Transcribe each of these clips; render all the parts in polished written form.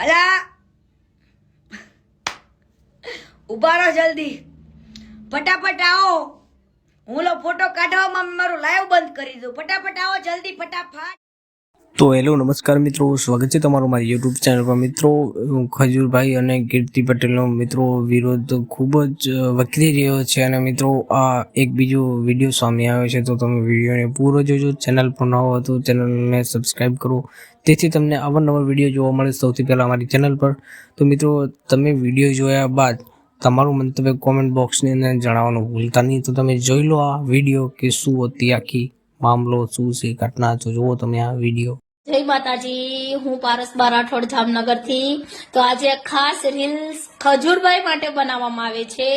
અલા ઉભા રહો જલ્દી, ફટાફટ આવો. હું લો ફોટો કાઢવામાં મારું લાઈવ બંધ કરી દઉં. ફટાફટ આવો જલ્દી, ફટાફટ. તો હેલો નમસ્કાર મિત્રો, સ્વાગત છે તમારું મારી યુટ્યુબ ચેનલ પર. મિત્રો, ખજૂરભાઈ અને કીર્તિ પટેલનો મિત્રો વિરોધ ખૂબ જ વકરી રહ્યો છે અને મિત્રો આ એક બીજો વિડીયો સામે આવ્યો છે. તો તમે વિડીયોને પૂરો જોજો. ચેનલ પર ન હો તો ચેનલને સબસ્ક્રાઈબ કરો, તેથી તમને અવારનવાર વિડીયો જોવા મળે સૌથી પહેલાં અમારી ચેનલ પર. તો મિત્રો, તમે વિડીયો જોયા બાદ તમારું મંતવ્ય કોમેન્ટ બોક્સની અંદર જણાવવાનું ભૂલતા નહીં. તો તમે જોઈ લો આ વિડીયો કે શું હતી આખી મામલો, શું છે ઘટના. તો જુઓ તમે આ વિડીયો. જય માતાજી, હું પારસ રાઠોડ જામનગરથી. તો આજે ખાસ રીલ્સ ખજૂરભાઈ માટે બનાવવામાં આવે છે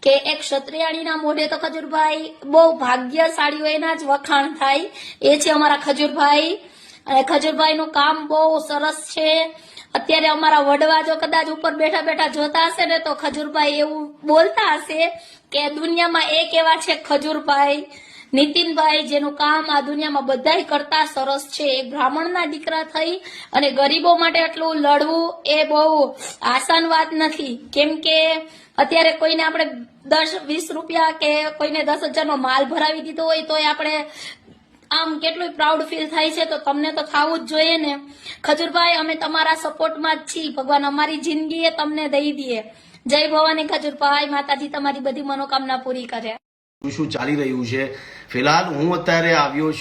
કે એક ક્ષત્રિયાણીના મોઢે તો ખજૂરભાઈ બહુ ભાગ્યશાળી હોય એના જ વખાણ થાય. એ છે અમારા ખજૂરભાઈ. અને ખજૂરભાઈનું કામ બહુ સરસ છે. અત્યારે અમારા વડવા જો કદાચ ઉપર બેઠા બેઠા જોતા હશે ને તો ખજૂરભાઈ એવું બોલતા હશે કે દુનિયામાં એક એવા છે ખજૂરભાઈ, નીતિનભાઈ, જેનું કામ આ દુનિયામાં બધાય કરતા સરસ છે. એક બ્રાહ્મણના દીકરા થઈ અને ગરીબો માટે એટલું લડવું એ બહુ આસાન વાત નથી. કેમ કે અત્યારે કોઈને આપણે 10-20 રૂપિયા કે કોઈને 10,000 નો માલ ભરાવી દીધો હોય તો આપણે આમ કેટલું પ્રાઉડ ફીલ થાય છે. તો તમને તો થવું જ જોઈએ ને. ખજૂરભાઈ, અમે તમારા સપોર્ટમાં જ છીએ. ભગવાન અમારી જિંદગી એ તમને દઈ દે. જય ભવાની ખજૂરભાઈ, માતાજી તમારી બધી મનોકામના પૂરી કરે. શું ચાલી રહ્યું છે. ફિલહાલ હું અત્યારે આવ્યો છું